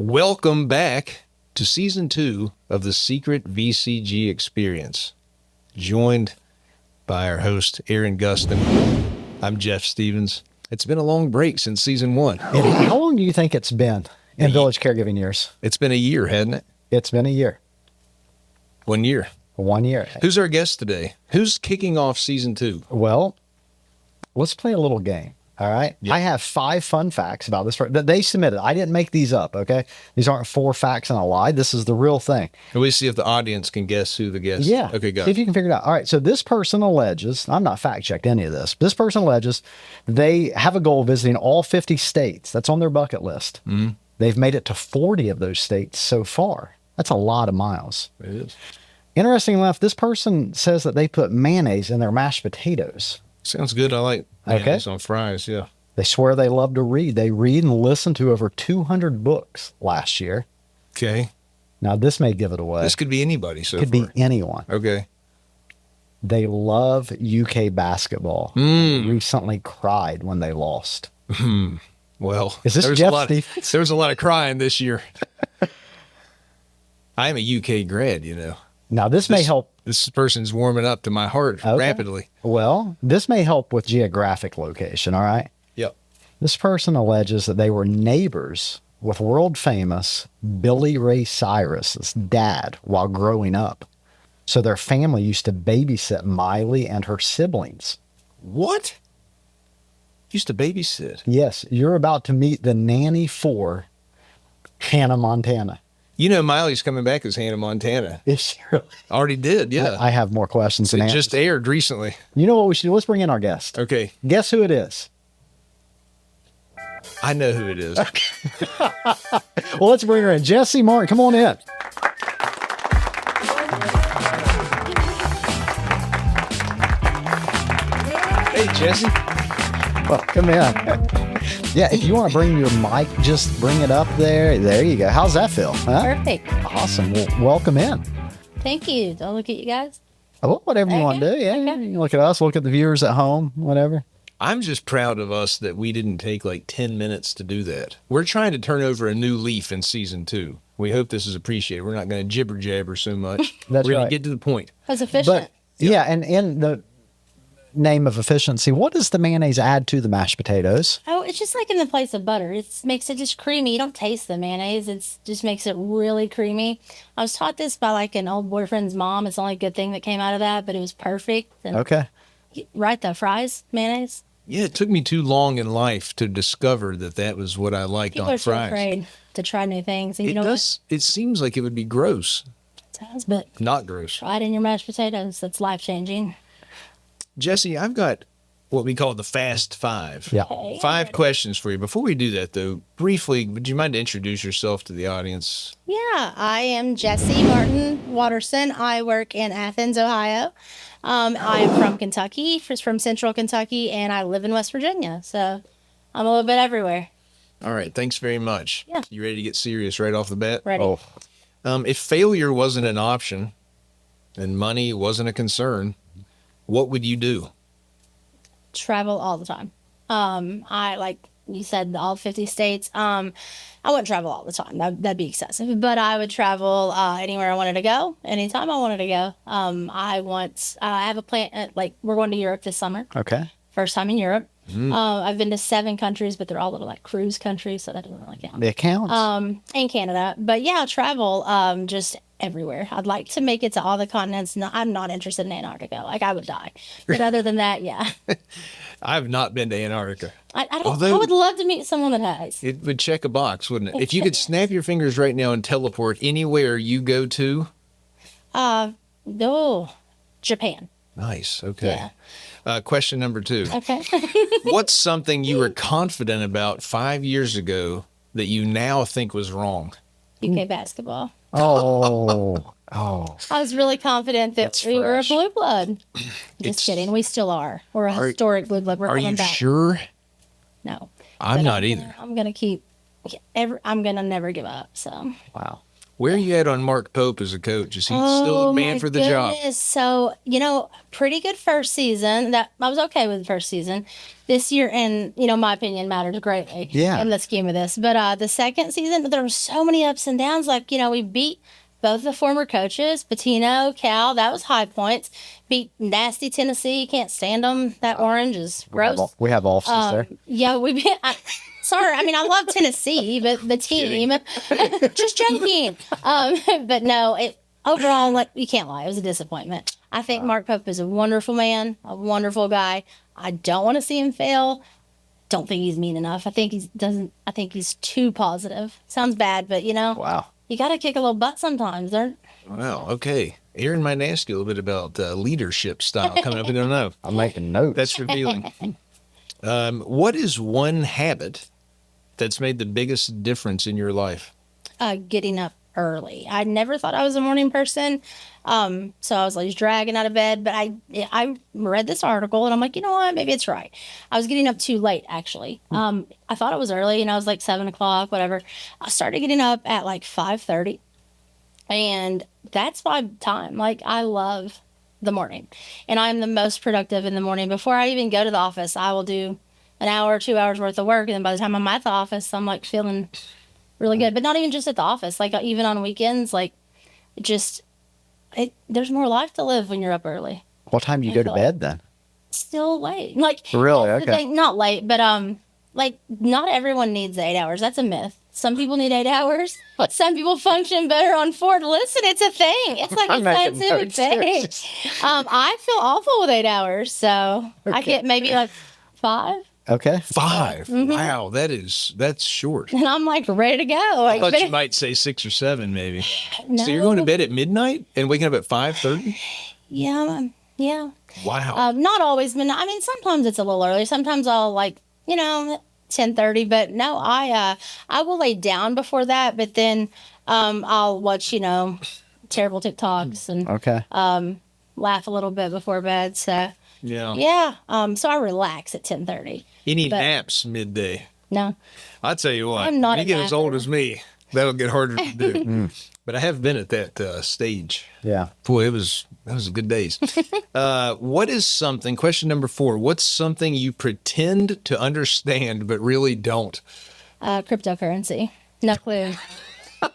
Welcome back to Season 2 of the Secret VCG Experience. Joined by our host, Aaron Gustin. I'm Jeff Stevens. It's been a long break since Season 1. And how long do you think it's been in Village Caregiving years? It's been a year, hasn't it? It's been a year. 1 year. 1 year. Who's our guest today? Who's kicking off Season 2? Well, let's play a little game. All right. Yep. I have 5 fun facts about this that they submitted. I didn't make these up. Okay. These aren't 4 facts and a lie. This is the real thing. And we see if the audience can guess who the guest. Yeah. Okay, go. See if you can figure it out. All right. So this person alleges, I'm not fact checked any of this. This person alleges they have a goal of visiting all 50 states. That's on their bucket list. Mm-hmm. They've made it to 40 of those states so far. That's a lot of miles. It is. Interesting enough, this person says that they put mayonnaise in their mashed potatoes. Sounds good. I like mayonnaise on fries, yeah. They swear they love to read. They read and listen to over 200 books last year. Okay. Now, this may give it away. This could be anybody so Could far. be anyone. Okay. They love UK basketball. Recently cried when they lost. Well, is this Jeff Stevens? There was a lot of crying this year. I am a UK grad, you know. Now, this may help. This person's warming up to my heart rapidly. Well, this may help with geographic location, all right? Yep. This person alleges that they were neighbors with world-famous Billy Ray Cyrus's dad while growing up. So their family used to babysit Miley and her siblings. What? Used to babysit? Yes, you're about to meet the nanny for Hannah Montana. You know, Miley's coming back as Hannah Montana. Is she really? Already did, yeah. I have more questions than answers. It just aired recently. You know what we should do? Let's bring in our guest. Okay. Guess who it is? I know who it is. Okay. Well, let's bring her in. Jessie Martin, come on in. Hey, Jessie. Welcome in. Yeah, if you want to bring your mic, just bring it up there. There you go. How's that feel? Huh? Perfect. Awesome. Well, welcome in. Thank you. Don't look at you guys. Well, whatever you want to do. Yeah, you can look at us, look at the viewers at home, whatever. I'm just proud of us that we didn't take like 10 minutes to do that. We're trying to turn over a new leaf in Season 2. We hope this is appreciated. We're not going to jibber jabber so much. That's We're right. going to get to the point. That's efficient. But, yeah, and in the name of efficiency, what does the mayonnaise add to the mashed potatoes? Oh, it's just like in the place of butter. It makes it just creamy. You don't taste the mayonnaise. It just makes it really creamy. I was taught this by like an old boyfriend's mom. It's the only good thing that came out of that, but it was perfect. And Okay. right, the fries, mayonnaise. Yeah, it took me too long in life to discover that was what I liked People on are so fries. afraid to try new things. And It you know does. It seems like it would be gross. It does, but Not gross. try it in your mashed potatoes. That's life-changing. Jessie, I've got what we call the Fast Five. Yeah. Okay. 5 questions for you. Before we do that, though, briefly, would you mind to introduce yourself to the audience? Yeah, I am Jessie Martin Watterson. I work in Athens, Ohio. I am from Kentucky, from Central Kentucky, and I live in West Virginia. So I'm a little bit everywhere. All right. Thanks very much. Yeah. You ready to get serious right off the bat? Ready. Oh, If failure wasn't an option and money wasn't a concern, what would you do? Travel all the time. I like you said, all 50 states. I wouldn't travel all the time. That'd be excessive. But I would travel anywhere I wanted to go, anytime I wanted to go. I have a plan. Like we're going to Europe this summer. okay. First time in Europe. I've been to 7 countries, but they're all little like cruise countries, so that doesn't really count. The accounts. And Canada. But yeah, I'll travel just everywhere. I'd like to make it to all the continents. No, I'm not interested in Antarctica. Like I would die. But other than that, yeah. I've not been to Antarctica. I would love to meet someone that has. It would check a box, wouldn't it? If you could snap your fingers right now and teleport anywhere you go to. Japan. Nice. Okay. Yeah. Question number 2. Okay. What's something you were confident about 5 years ago that you now think was wrong? UK basketball. Oh. I was really confident that we were a blue blood. Just kidding. We still are. We're a historic blue blood. We're Are coming you back. sure? No. I'm not either. I'm going to keep. I'm going to never give up. So. Wow. Where are you at on Mark Pope as a coach? Is he still the man my for the job? goodness. So, pretty good first season. That I was okay with the first season. This year, and my opinion matters greatly in the scheme of this. But the second season, there were so many ups and downs. Like, we beat both the former coaches, Patino, Cal. That was high points. Beat nasty Tennessee. Can't stand them. That orange is gross. We have offices there. Yeah, we beat. Sorry, I love Tennessee, but the team, just joking. But no, overall, like, you can't lie, it was a disappointment. I think Mark Pope is a wonderful man, a wonderful guy. I don't want to see him fail. Don't think he's mean enough. I think he's too positive. Sounds bad, but Wow. you got to kick a little butt sometimes. Wow. Okay. Aaron might ask you a little bit about leadership style coming up. I don't know. I'm making notes. That's revealing. What is one habit that's made the biggest difference in your life? Getting up early. I never thought I was a morning person. So I was like dragging out of bed, but I read this article and I'm like, you know what? Maybe it's right. I was getting up too late, actually. I thought it was early, I was like 7:00, whatever. I started getting up at like 5:30, and that's my time. Like, I love the morning, and I'm the most productive in the morning. Before I even go to the office, I will do an hour or 2 hours worth of work. And then by the time I'm at the office, I'm like feeling really good. But not even just at the office, like even on weekends, like there's more life to live when you're up early. What time do you go to bed then? Still late. Like, Really? that's the Okay. thing, not late, but like, not everyone needs 8 hours. That's a myth. Some people need 8 hours. Some people function better on 4. Listen, it's a thing. It's like I'm a making scientific notes. thing. I feel awful with 8 hours, so I get maybe like 5. Okay. 5. Wow, that's short. And I'm like ready to go. Like, I thought you might say 6 or 7, maybe. no. So you're going to bed at midnight and waking up at 5:30? Yeah, yeah. Wow. Not always, but sometimes it's a little early. Sometimes I'll 10:30. But no, I will lay down before that. But then I'll watch terrible TikToks and Okay. laugh a little bit before bed. So Yeah. yeah. So I relax at 10:30. You need but- naps midday. No, I'll tell you what. I'm not when you a get as old as me, that'll get harder to do. But I have been at that stage. Yeah. Boy, that was good days. What is something, question number 4, what's something you pretend to understand but really don't? cryptocurrency. No clue.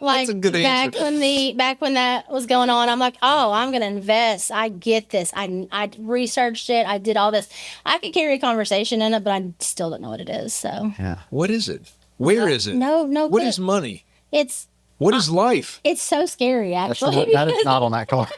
Like, a good answer. back when that was going on, I'm like, oh, I'm gonna invest. I get this. I researched it. I did all this. I could carry a conversation in it, but I still don't know what it is. So Yeah. What is it? Where is it? no. What clue. is money? It's What is life? so scary, That's actually. that is not on that card.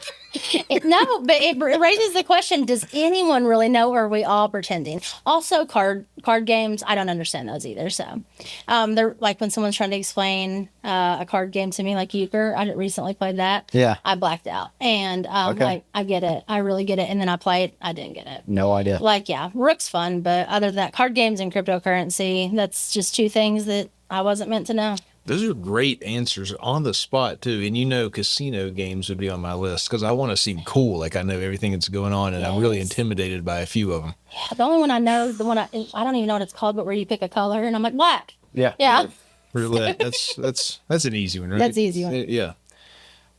No, but it raises the question: does anyone really know, or are we all pretending? Also, card games. I don't understand those either. So, they're like when someone's trying to explain a card game to me, like euchre. I recently played that. Yeah. I blacked out, and Okay. like, I get it. I really get it. And then I played. I didn't get it. No idea. Like, yeah, Rook's fun, but other than that, card games and cryptocurrency, that's just two things that I wasn't meant to know. Those are great answers on the spot, too. And casino games would be on my list because I want to seem cool, like I know everything that's going on, and I'm really Yes. intimidated by a few of them. The only one I know, the one I don't even know what it's called, but where you pick a color, and I'm like, black. Yeah. Yeah. Roulette. That's an easy one, right? That's an easy one. Yeah.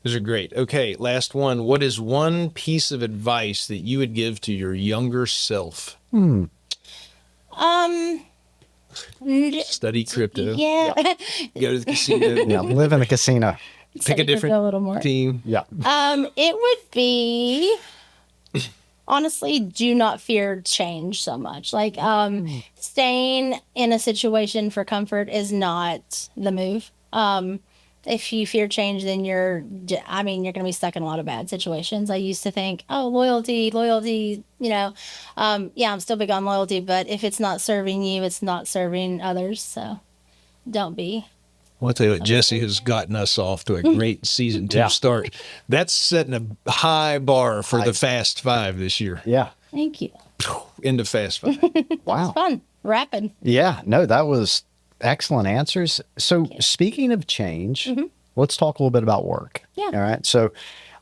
Those are great. Okay, last one. What is one piece of advice that you would give to your younger self? Study crypto. Yeah. Go to the casino. Yeah. Live in a casino. Pick a different a little more. team. Yeah. It would be, honestly, do not fear change so much. Like, staying in a situation for comfort is not the move. If you fear change, then you're going to be stuck in a lot of bad situations. I used to think, oh, loyalty, yeah, I'm still big on loyalty, but if it's not serving you, it's not serving others. So don't be. Well, I'll tell you what, Jessie has gotten us off to a great season 2 Yeah. start. That's setting a high bar for the Fast 5 this year. Yeah. Thank you. Into Fast 5. Wow. Fun. Rapid. Yeah. No, that was excellent answers. So speaking of change, let's talk a little bit about work. Yeah. All right. So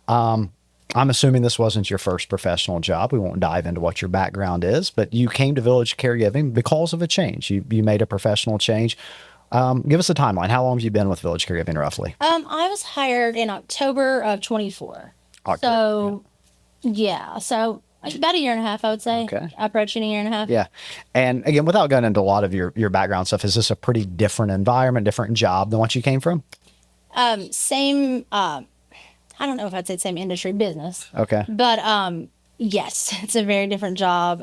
I'm assuming this wasn't your first professional job. We won't dive into what your background is, but you came to Village Caregiving because of a change. You made a professional change. Give us a timeline. How long have you been with Village Caregiving, roughly? I was hired in October of 24. October, So, yeah. So about a year and a half, I would say. Okay. Approaching a year and a half. Yeah. And again, without going into a lot of your background stuff, is this a pretty different environment, different job than what you came from? Same, I don't know if I'd say same industry, business. Okay. But yes, it's a very different job,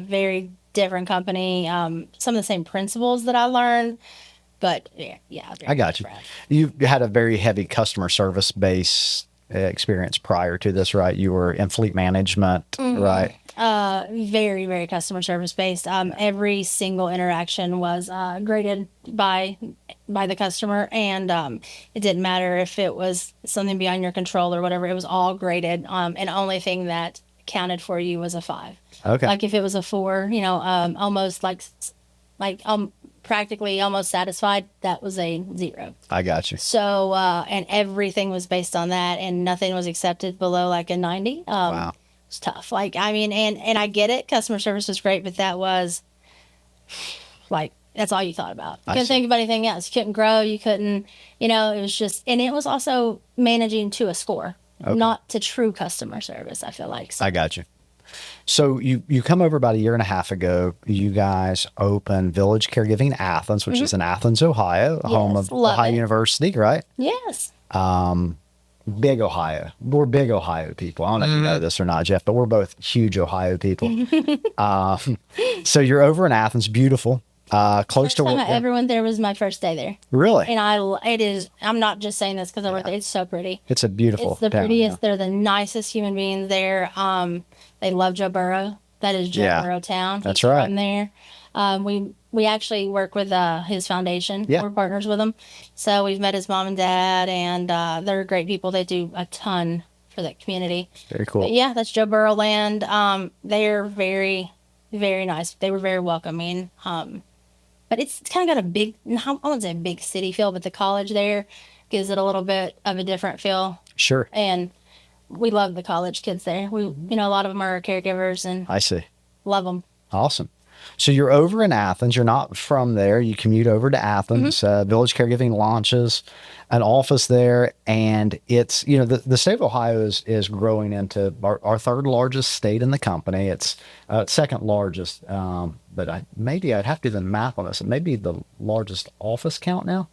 very different company. Some of the same principles that I learned, but yeah. I got you. You had a very heavy customer service base experience prior to this, right? You were in fleet management, right? Very, very customer service based. Every single interaction was graded by the customer, and it didn't matter if it was something beyond your control or whatever. It was all graded, and the only thing that counted for you was a 5. Okay. Like if it was a 4, almost practically almost satisfied, that was a 0. I got you. So and everything was based on that, and nothing was accepted below like a 90. Wow. It's tough. Like, I mean, and I get it. Customer service was great, but that was like, that's all you thought about. You couldn't think about anything else. You couldn't grow. You couldn't, it was just, and it was also managing to a score, not to true customer service, I feel like. So. I got you. So you come over about a year and a half ago. You guys opened Village Caregiving Athens, which is in Athens, Ohio, home of Ohio University, right? Yes. Big Ohio. We're big Ohio people. I don't know if you know this or not, Jeff, but we're both huge Ohio people. So you're over in Athens, beautiful, close First to time work. I ever went there was my first day there. Really? And I'm not just saying this because I worked there. It's so pretty. It's a beautiful It's the town, prettiest. yeah. They're the nicest human beings there. They love Joe Burrow. That is Joe Burrow Town. That's He's right. From there. We actually work with his foundation. Yeah. We're partners with him. So we've met his mom and dad, and they're great people. They do a ton for that community. Very cool. But yeah, that's Joe Burrow land. They're very, very nice. They were very welcoming. But it's kind of got a big, I wouldn't say a big city feel, but the college there gives it a little bit of a different feel. Sure. And we love the college kids there. A lot of them are caregivers and I see. love them. Awesome. So you're over in Athens. You're not from there. You commute over to Athens. Village Caregiving launches an office there, and it's the state of Ohio is growing into our third largest state in the company. It's second largest, but I'd have to do the math on this. It may be the largest office count now.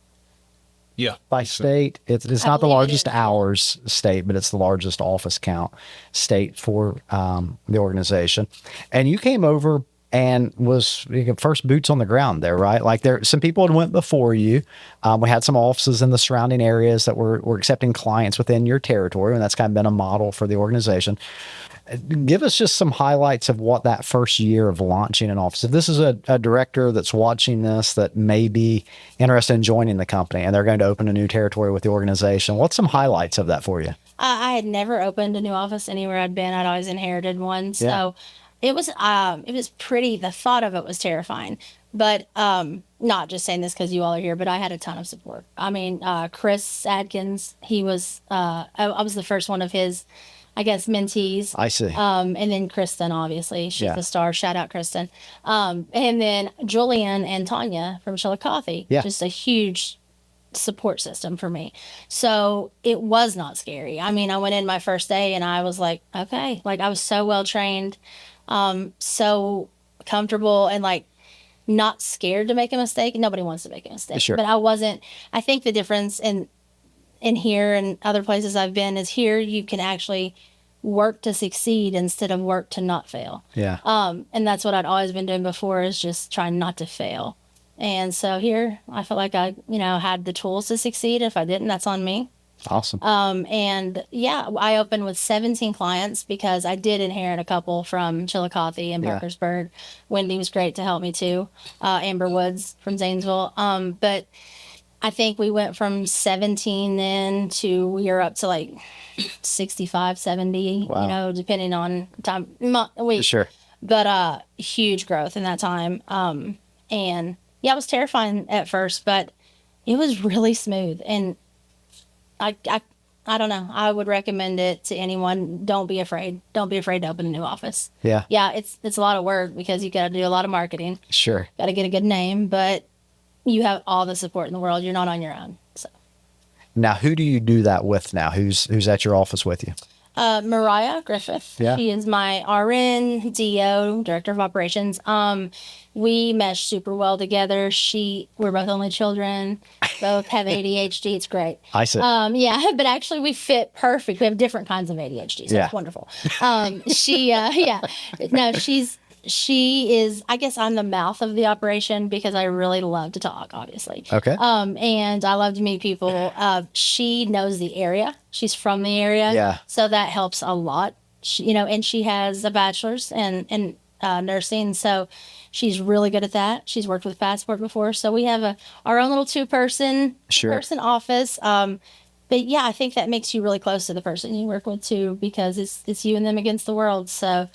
Yeah. By state, it's not the largest hours state, but it's the largest office count state for the organization. And you came over and was first boots on the ground there, right? Like some people had went before you. We had some offices in the surrounding areas that were accepting clients within your territory, and that's kind of been a model for the organization. Give us just some highlights of what that first year of launching an office. If this is a director that's watching this that may be interested in joining the company and they're going to open a new territory with the organization, what's some highlights of that for you? I had never opened a new office anywhere I'd been. I'd always inherited one. So Yeah. it was pretty, the thought of it was terrifying. But not just saying this because you all are here, but I had a ton of support. I mean, Chris Adkins, he was, I was the first one of his, I guess, mentees. I see. And then Kristen, obviously, she's the star. Shout out Kristen. And then Julian and Tanya from Chillicothe. Yeah. Just a huge support system for me. So it was not scary. I mean, I went in my first day and I was like, okay, like I was so well trained, so comfortable, and like not scared to make a mistake. Nobody wants to make a mistake. Sure. But I think the difference in here and other places I've been is here you can actually work to succeed instead of work to not fail. Yeah. And that's what I'd always been doing before, is just trying not to fail. And so here I felt like I, had the tools to succeed. If I didn't, that's on me. Awesome. And yeah, I opened with 17 clients because I did inherit a couple from Chillicothe and Parkersburg. Wendy was great to help me too. Amber Woods from Zanesville. But I think we went from 17 then to we are up to like 65, 70, Wow. depending on time, week. Sure. But huge growth in that time. And yeah, it was terrifying at first, but it was really smooth. And I don't know. I would recommend it to anyone. Don't be afraid. Don't be afraid to open a new office. Yeah. Yeah, it's a lot of work because you got to do a lot of marketing. Sure. Got to get a good name, but you have all the support in the world. You're not on your own. So. Now, who do you do that with now? Who's at your office with you? Mariah Griffith. Yeah. She is my RN, DO, Director of Operations. We mesh super well together. We're both only children, both have ADHD. It's great. I see. Yeah, but actually we fit perfect. We have different kinds of ADHD, so Yeah. it's wonderful. Yeah. No, she is, I guess I'm the mouth of the operation because I really love to talk, obviously. Okay. And I love to meet people. She knows the area. She's from the area. Yeah. So that helps a lot. And she has a bachelor's in nursing. So she's really good at that. She's worked with Passport before. So we have our own little two-person office. But yeah, I think that makes you really close to the person you work with too, because it's you and them against the world. So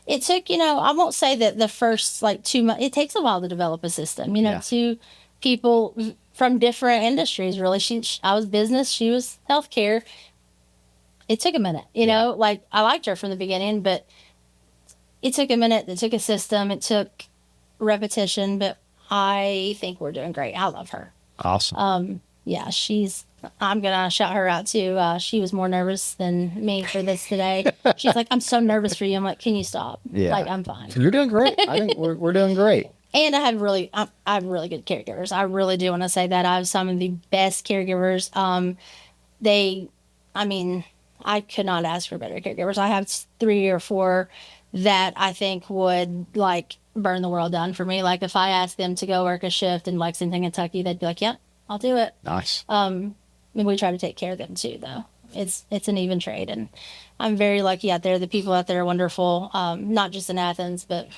it took, I won't say that the first 2 months, it takes a while to develop a system, two people from different industries, really. I was business, she was healthcare. It took a minute, I liked her from the beginning, but it took a minute. It took a system. It took repetition, but I think we're doing great. I love her. Awesome. Yeah, I'm going to shout her out too. She was more nervous than me for this today. She's like, I'm so nervous for you. I'm like, can you stop? Yeah. I'm fine. You're doing great. I think we're doing great. And I have really good caregivers. I really do want to say that I have some of the best caregivers. I could not ask for better caregivers. I have 3 or 4 that I think would burn the world down for me. Like if I asked them to go work a shift in Lexington, Kentucky, they'd be like, "Yeah, I'll do it." Nice. And we try to take care of them too, though. It's an even trade, and I'm very lucky out there. The people out there are wonderful, not just in Athens, but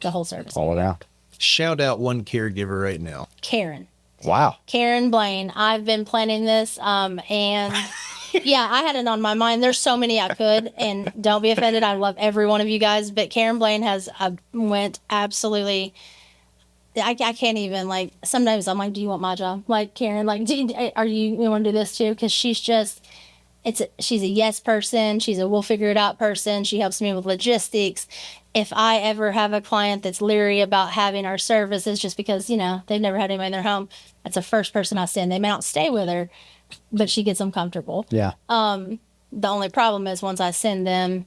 the whole service. All around. Shout out one caregiver right now. Karen. Wow. Karen Blaine. I've been planning this, and yeah, I had it on my mind. There's so many I could, and don't be offended. I love every one of you guys, but Karen Blaine went absolutely. I can't even sometimes I'm like, do you want my job? Karen, you want to do this too? Because she's a yes person. She's a we'll figure it out person. She helps me with logistics. If I ever have a client that's leery about having our services just because, they've never had anybody in their home, that's the first person I send. They may not stay with her, but she gets them comfortable. Yeah. The only problem is once I send them,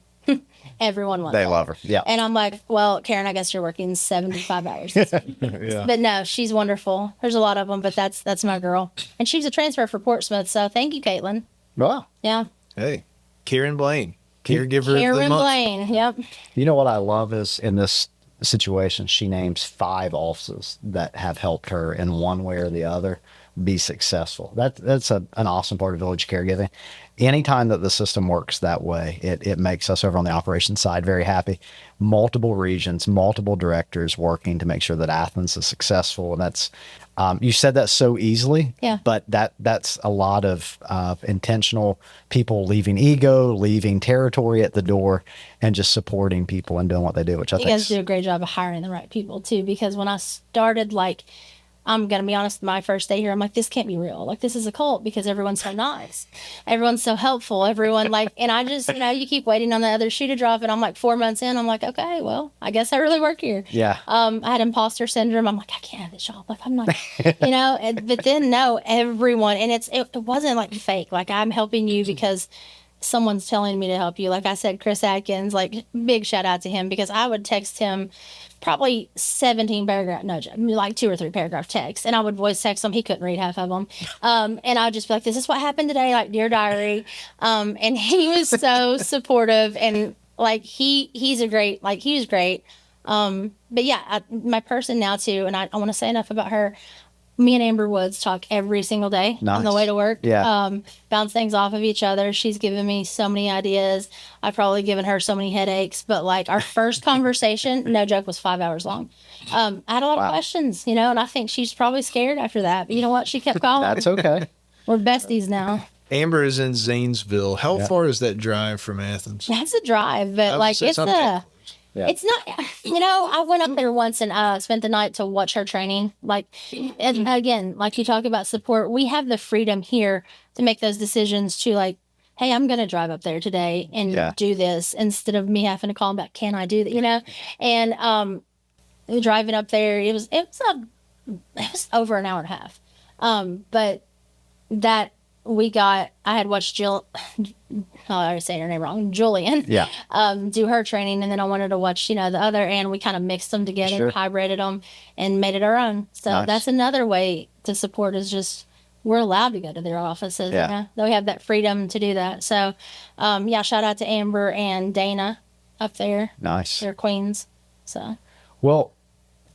everyone wants They them. love her. Yeah. And I'm like, well, Karen, I guess you're working 75 hours this week. Yeah. But no, she's wonderful. There's a lot of them, but that's my girl. And she's a transfer for Portsmouth, so thank you, Caitlin. Wow. Yeah. Hey, Karen Blaine, caregiver of the Karen month. Blaine, yep. You know what I love is in this situation, she names 5 offices that have helped her in one way or the other be successful. That's an awesome part of village caregiving. Anytime that the system works that way, it makes us over on the operations side very happy. Multiple regions, multiple directors working to make sure that Athens is successful. And that's, you said that so easily, Yeah. but that's a lot of intentional people leaving ego, leaving territory at the door, and just supporting people and doing what they do, which I You think guys do a great job of hiring the right people, too, because when I started, I'm going to be honest, my first day here, I'm like, this can't be real. This is a cult because everyone's so nice. Everyone's so helpful. Everyone and I just, you keep waiting on the other shoe to drop. And I'm 4 months in, I'm like, okay, well, I guess I really work here. Yeah. I had imposter syndrome. I'm like, I can't have this job. I'm not, but then no, everyone, and it wasn't fake. I'm helping you because someone's telling me to help you. Like I said, Chris Atkins, big shout out to him because I would text him probably 17 paragraph, no, 2 or 3 paragraph text, and I would voice text him. He couldn't read half of them. And I would just be like, this is what happened today, dear diary. And he was so supportive, and he's a great, he was great. But yeah, my person now too, and I want to say enough about her. Me and Amber Woods talk every single day on the way to work. Yeah. Bounce things off of each other. She's given me so many ideas. I've probably given her so many headaches. But our first conversation, no joke, was 5 hours long. I had a lot of questions, and I think she's probably scared after that. But you know what? She kept calling. that's okay. We're besties now. Amber is in Zanesville. How far is that drive from Athens? That's a drive, but it's Yeah. It's not, I went up there once and spent the night to watch her training. And again, you talk about support, we have the freedom here to make those decisions to hey, I'm going to drive up there today and do this instead of me having to call them back. Can I do that? And driving up there, it was it was over an hour and a half. But that I had watched I was saying her name wrong, Julian. Yeah. Do her training, and then I wanted to watch, the other, and we kind of mixed them together, Sure. hybrided them, and made it our own. So Nice. that's another way to support is just we're allowed to go to their offices. Yeah. That we have that freedom to do that. So, shout out to Amber and Dana up there. Nice. They're queens. So. Well,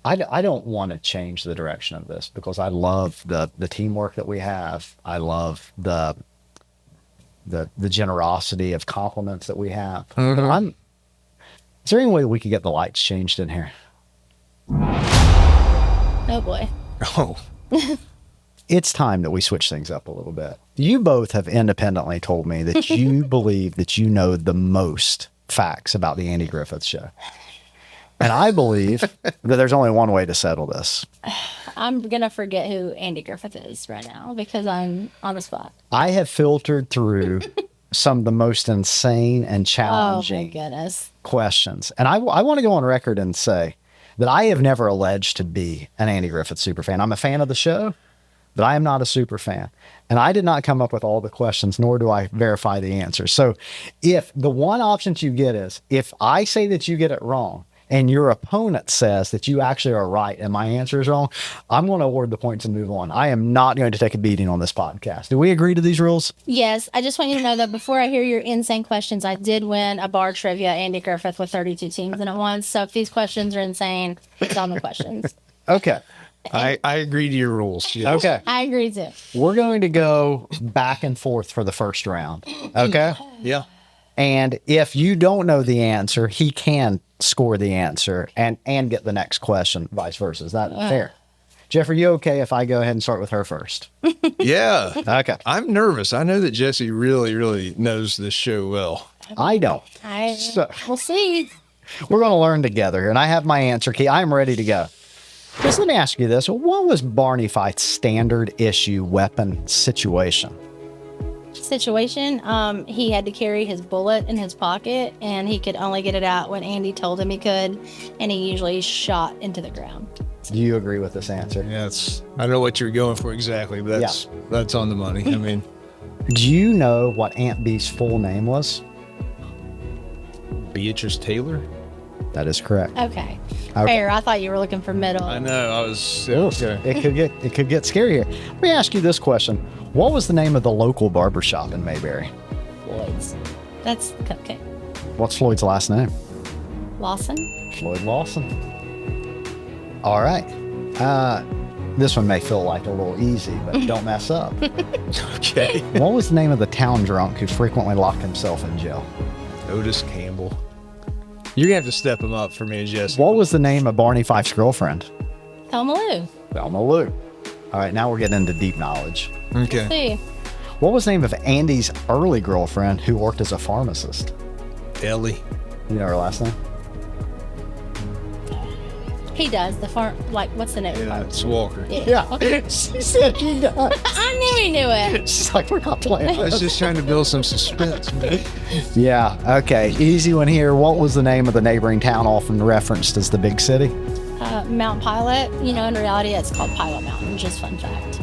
I don't want to change the direction of this because I love the teamwork that we have. I love the generosity of compliments that we have. Mhm. Is there any way we could get the lights changed in here? Oh boy. Oh, It's time that we switch things up a little bit. You both have independently told me that you believe that you know the most facts about the Andy Griffith Show. And I believe that there's only one way to settle this. I'm going to forget who Andy Griffith is right now because I'm on the spot. I have filtered through some of the most insane and Oh, my challenging goodness. questions. And I want to go on record and say that I have never alleged to be an Andy Griffith superfan. I'm a fan of the show, but I am not a super fan. And I did not come up with all the questions, nor do I verify the answers. So if the one option you get is if I say that you get it wrong, and your opponent says that you actually are right and my answer is wrong, I'm going to award the points and move on. I am not going to take a beating on this podcast. Do we agree to these rules? Yes, I just want you to know that before I hear your insane questions, I did win a bar trivia Andy Griffith with 32 teams in it once. So if these questions are insane, it's on the questions. Okay. I agree to your rules. Yes. Okay. I agree too. We're going to go back and forth for the first round. Okay. Yeah. And if you don't know the answer, he can score the answer and get the next question, vice versa. Is that fair? Jeff, are you okay if I go ahead and start with her first? Yeah. Okay. I'm nervous. I know that Jessie really, really knows this show well. I don't. We'll see. We're going to learn together, and I have my answer key. I'm ready to go. Just let me ask you this. What was Barney Fife's standard issue weapon situation? He had to carry his bullet in his pocket, and he could only get it out when Andy told him he could, and he usually shot into the ground. Do you agree with this answer? Yeah, I don't know what you're going for exactly, but that's on the money. I mean, Do you know what Aunt Bee's full name was? Beatrice Taylor? That is correct. Okay. Okay. Fair. I thought you were looking for middle. I know. I was. Ooh, Okay. it could get scary here. Let me ask you this question. What was the name of the local barbershop in Mayberry? Floyd's. That's okay. What's Floyd's last name? Lawson. Floyd Lawson. All right. This one may feel like a little easy, but don't mess up. Okay. What was the name of the town drunk who frequently locked himself in jail? Otis Campbell. You're going to have to step him up for me and Jessie. What was the name of Barney Fife's girlfriend? Thelma Lou. Thelma Lou. All right, now we're getting into deep knowledge. Okay. See. What was the name of Andy's early girlfriend who worked as a pharmacist? Ellie. You know her last name? He does. The farm, what's the name? Yeah, it's Walker. Yeah. She said he does. I knew he knew it. She's like, we're not playing. I was just trying to build some suspense, man. Yeah, okay. Easy one here. What was the name of the neighboring town often referenced as the big city? Mount Pilot. In reality, it's called Pilot Mountain. Just fun fact.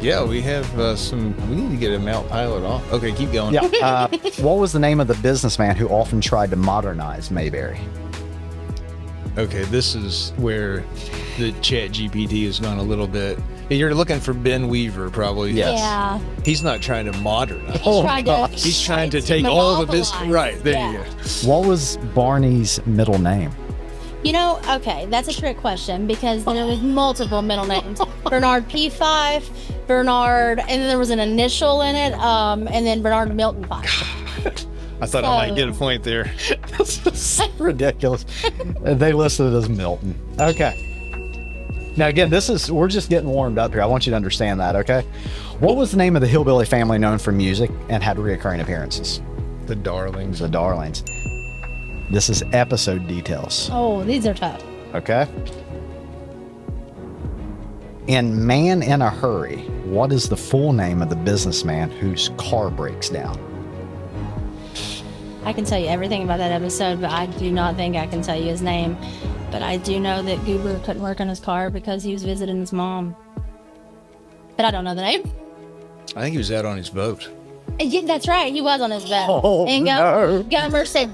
Yeah, we have we need to get a Mount Pilot off. Okay, keep going. Yeah. What was the name of the businessman who often tried to modernize Mayberry? Okay, this is where the Chat GPT has gone a little bit. You're looking for Ben Weaver, probably. Yes. Yeah. He's not trying to modernize. Oh, He's trying to take all the business. Right, there you go. What was Barney's middle name? Okay, that's a trick question because there was multiple middle names. Bernard P5, Bernard, and then there was an initial in it, and then Bernard Milton 5. I thought I might get a point there. That's ridiculous. They listed it as Milton. Okay. Now, again, we're just getting warmed up here. I want you to understand that, okay? What was the name of the hillbilly family known for music and had reoccurring appearances? The Darlings. The Darlings. This is episode details, Oh, these are tough. okay? In Man in a Hurry, what is the full name of the businessman whose car breaks down? I can tell you everything about that episode, but I do not think I can tell you his name. But I do know that Goober couldn't work on his car because he was visiting his mom. But I don't know the name. I think he was out on his boat. Yeah, that's right. He was on his boat. Oh, and no. Goober said,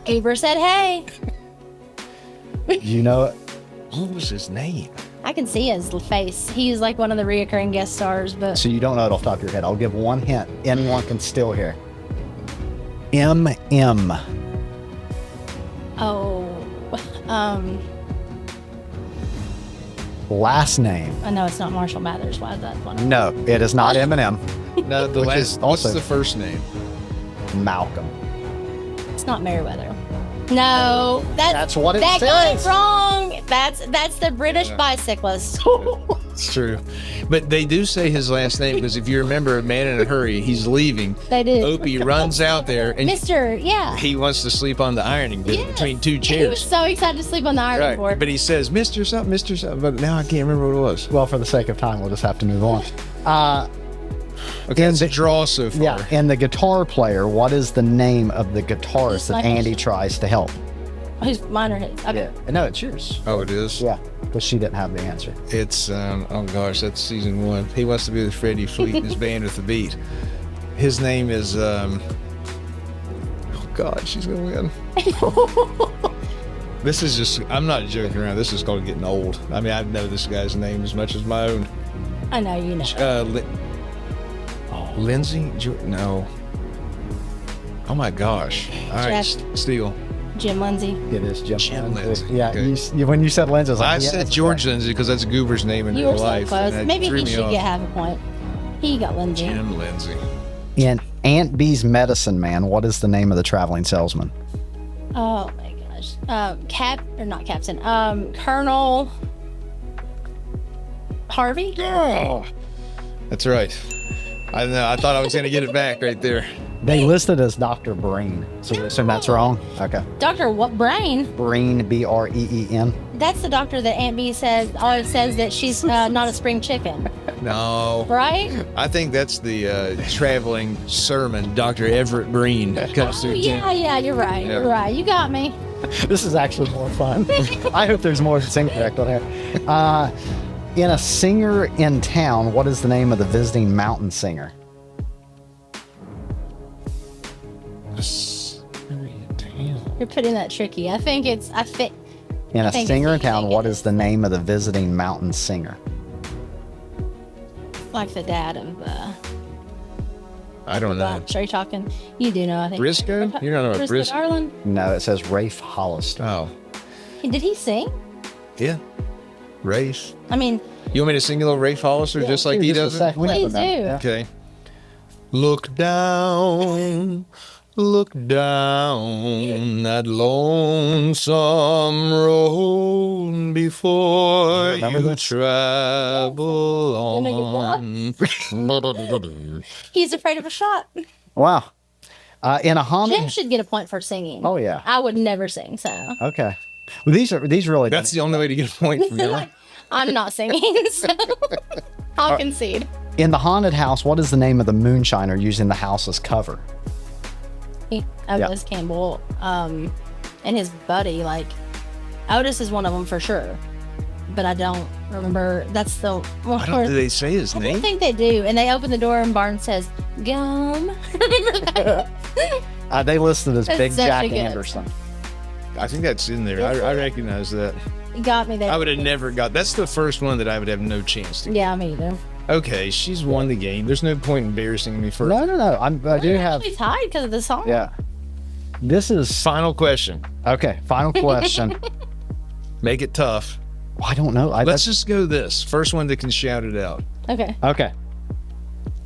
hey. You know it? What was his name? I can see his face. He's like one of the reoccurring guest stars, but So you don't know it off the top of your head. I'll give one hint. Anyone can still hear. M.M. Last name. I know it's not Marshall Mathers. Why is that funny? No, it is not Eminem. No, the Which last. is What's also- the first name? Malcolm. It's not Meriwether. No, That's what it that got says. it wrong. That's the British bicyclist. It's true. But they do say his last name because if you remember, A Man in a Hurry, he's leaving. They do. Opie runs out there and Mr. Yeah. he wants to sleep on the ironing board Yes. between two He was chairs. so excited to sleep on the ironing Right. board. But he says, Mr. something, but now I can't remember what it was. Well, for the sake of time, we'll just have to move on. Okay, it's a draw so far. Yeah, and the guitar player, what is the name of the guitarist that Like- Andy tries to help? Who's mine or his? Okay. No, it's yours. Oh, it is? Yeah, because she didn't have the answer. It's, oh gosh, that's season 1. He wants to be with Freddie Fleet and his band with the beat. His name is, oh God, she's going to win. This is just, I'm not joking around. This is called getting old. I mean, I know this guy's name as much as my own. I know you know. Lindsay? No. Oh my gosh. All right, Jeff. Steele. Jim Lindsay. It is Jim Lindsay. Yeah, Okay. when you said Lindsay, I was like, I yeah, said that's George right. Lindsay because that's Goober's name in You real were so life. close. and that Maybe threw he me should off. get half a point. He got Lindsay. Jim Lindsay. In Aunt B's Medicine Man, what is the name of the traveling salesman? Oh my gosh. Not Captain. Colonel Harvey? Oh, that's right. I know. I thought I was going to get it back right there. They listed as Dr. Breen, so we assume that's wrong. Okay. Dr. What Brain? Breen, B-R-E-E-N. That's the doctor that Aunt B always says that she's not a spring chicken, No. right? I think that's the traveling sermon, Dr. Everett Breen comes Oh, through. yeah, you're right. Yeah. You're right. You got me. This is actually more fun. I hope there's more sing correct on here. In A Singer in Town, what is the name of the visiting mountain singer? You're putting that tricky. I think it's, In A think Singer in it's- Town, what is the name of the visiting mountain singer? like the dad of I don't know. Are you talking? You do know, I think. Briscoe? You don't know what Briscoe Briscoe? Darling? No, it says Rafe Hollister. Oh, Did he sing? yeah. Rafe. I mean, You want me to sing a little Rafe Hollister just like he Here, does just a it? sec. We have Please a minute. do. Yeah. Okay. Look down that lonesome road before Remember you this? travel Gonna on. he's afraid of a shot. Wow. In a Jim haunted. should get a point for singing. Oh yeah. I would never sing, so Okay. Well, these really. That's the only way to get a point from you. I'm not singing, so I'll concede. In the haunted house, what is the name of the moonshiner using the house as cover? Otis Campbell, and his buddy, like Otis is one of them for sure, but I don't remember. That's the one. I don't, do they say his I name? think they do, and they open the door and Barnes says, "Gum." Remember that? They listed as That's Big such a Jack good- Anderson. I think that's in there. I recognize that. You got me there. I would have never got. That's the first one that I would have no chance to. Yeah, me either. Okay, she's won the game. There's no point embarrassing me for. No. I do We're have. actually tied because of the song. Yeah. This is Final question. okay. Final question. Make it tough. I don't know. Let's just go this. First one that can shout it out. Okay. Okay.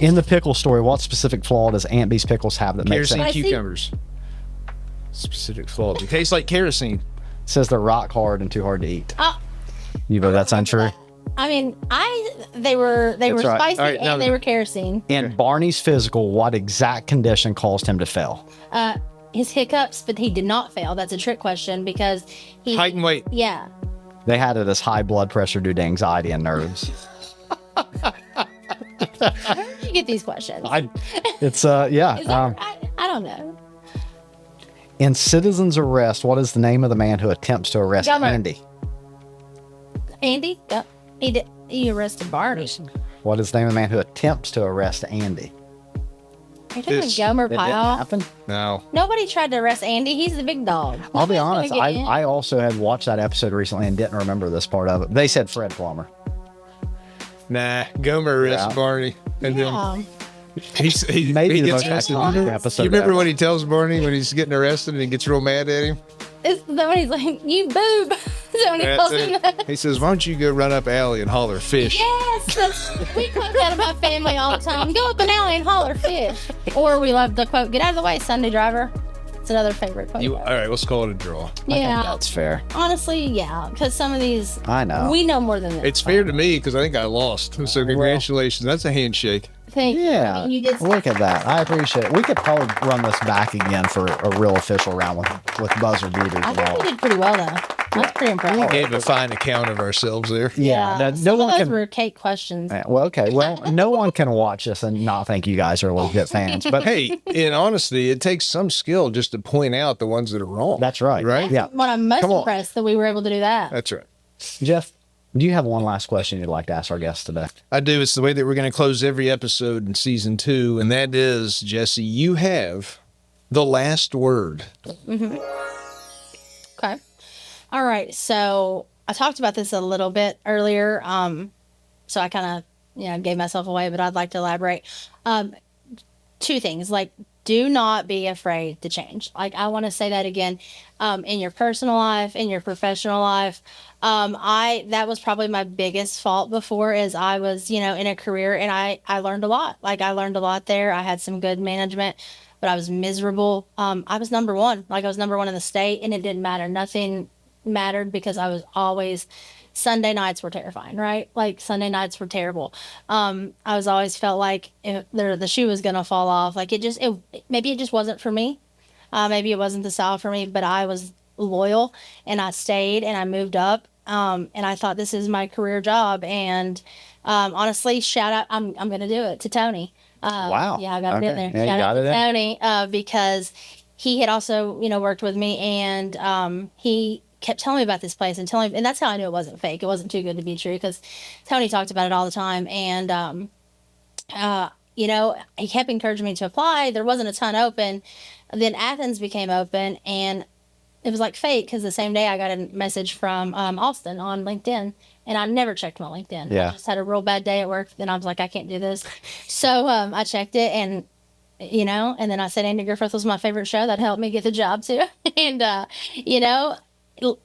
In the pickle story, what specific flaw does Aunt B's pickles have that makes Kerosene it Spicy? cucumbers. Specific flaw. It tastes like kerosene. says they're rock hard and too hard to eat? Oh. You vote that's untrue. I mean, they were That's right. spicy All right, now- and they were kerosene. In Barney's physical, what exact condition caused him to fail? His hiccups, but he did not fail. That's a trick question because he. Height and weight. Yeah. They had it as high blood pressure due to anxiety and nerves. Where did you get these questions? It's yeah. Is that right? I don't know. In Citizen's Arrest, what is the name of the man who attempts to arrest Gummer. Andy? Andy? Yeah. He arrested Barney. What is the name of the man who attempts to arrest Andy? Are you talking It's- Gomer It didn't Pyle? happen. No. Nobody tried to arrest Andy. He's the big dog. I'll be Nobody's honest. gonna get in. I also had watched that episode recently and didn't remember this part of it. They said Fred Plummer. Nah. Gomer arrests Yeah. Barney. And then he Maybe the gets most arrested. iconic episode You remember ever. what he tells Barney when he's getting arrested and he gets real mad at him? It's somebody's like, you boob. Somebody That's tells him it. that. He says, "Why don't you go run up alley and holler fish?" We quote that about family all the time. Go up an alley and holler fish. Or we love the quote, get out of the way, Sunday driver. It's another favorite quote. All right, let's call it a draw. Yeah. That's fair. Honestly, yeah. Because some of these, I know. we know more than this. It's fair to me because I think I lost. So congratulations. That's a handshake. Thank you. Yeah. I mean, you did. Look at that. I appreciate it. We could probably run this back again for a real official round with buzzer beaters I and think all. we did pretty well, though. That's pretty impressive. Gave a fine account of ourselves there. Yeah. No Some one of those can. were cake questions. Well, okay. Well, no one can watch this and not think you guys are legit fans. But Hey, in honesty, it takes some skill just to point out the ones that are wrong. that's right. Right? Yeah. What I'm most Come on. impressed that we were able to do that. That's right. Jeff, do you have one last question you'd like to ask our guests today? I do. It's the way that we're going to close every episode in season 2. And that is, Jessie, you have the last word. Okay. All right. So I talked about this a little bit earlier. So I kind of, gave myself away, but I'd like to elaborate. Two things. Like, do not be afraid to change. Like, I want to say that again. In your personal life, in your professional life. That was probably my biggest fault before is I was, in a career and I learned a lot. Like, I learned a lot there. I had some good management, but I was miserable. I was number one. Like, I was number one in the state and it didn't matter. Nothing mattered because I was always, Sunday nights were terrifying, right? Like, Sunday nights were terrible. I was always felt like if the shoe was going to fall off. Like, maybe it just wasn't for me. Maybe it wasn't the style for me, but I was loyal and I stayed and I moved up. And I thought this is my career job. And honestly, shout out, I'm going to do it to Tony. Wow. Yeah, I got it in there. Yeah, you Shout got out it to in. Tony because he had also, worked with me and he kept telling me about this place and that's how I knew it wasn't fake. It wasn't too good to be true because Tony talked about it all the time. And, he kept encouraging me to apply. There wasn't a ton open. Then Athens became open and it was like fate because the same day I got a message from Austin on LinkedIn and I never checked my LinkedIn. Yeah. I just had a real bad day at work. Then I was like, I can't do this. So I checked it and, and then I said Andy Griffith was my favorite show. That helped me get the job too. And,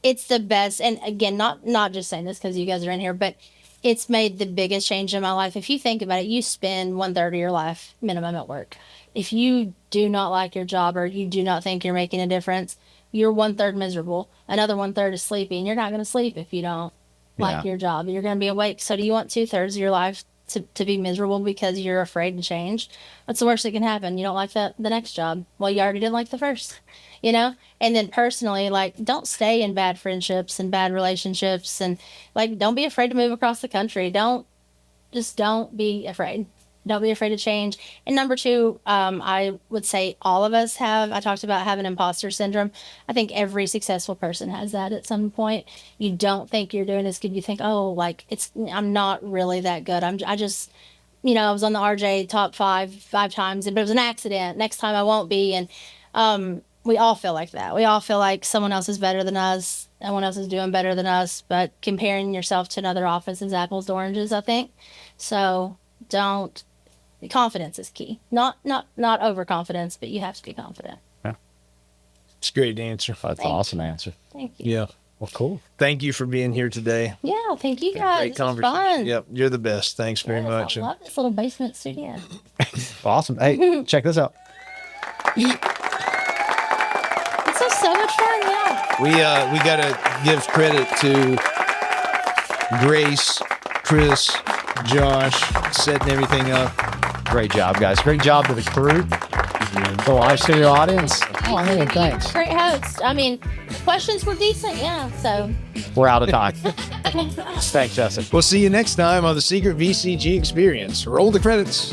it's the best. And again, not just saying this because you guys are in here, but it's made the biggest change in my life. If you think about it, you spend 1/3 of your life minimum at work. If you do not like your job or you do not think you're making a difference, you're 1/3 miserable. Another 1/3 is sleepy, and you're not going to sleep if you don't like your job. You're going to be awake. So do you want 2/3 of your life to be miserable because you're afraid to change? What's the worst that can happen? You don't like the next job. Well, you already didn't like the first, And then personally, like, don't stay in bad friendships and bad relationships. And, like, don't be afraid to move across the country. Don't be afraid. Don't be afraid to change. And number 2, I would say all of us I talked about having imposter syndrome. I think every successful person has that at some point. You don't think you're doing as good. You think, oh, like I'm not really that good. I just, I was on the RJ top 5 times, but it was an accident. Next time I won't be. And, we all feel like that. We all feel like someone else is better than us. Someone else is doing better than us. But comparing yourself to another office is apples to oranges, I think. So confidence is key. Not overconfidence, but you have to be confident. It's a great answer. That's an awesome answer. Thank you. Yeah. Well, cool. Thank you for being here today. Yeah, thank you guys. Great This was conversation. fun. Yep. You're the best. Thanks very Yes, much. I love this little basement studio. Awesome. Hey, check this out. This was so much fun. Yeah. We got to give credit to Grace, Chris, Josh, setting everything up. Great job, guys. Great job to the crew, the live studio audience. Oh, hey, thanks. Great host. I mean, questions were decent. Yeah. So. We're out of time. Thanks, Justin. We'll see you next time on the Secret VCG Experience. Roll the credits.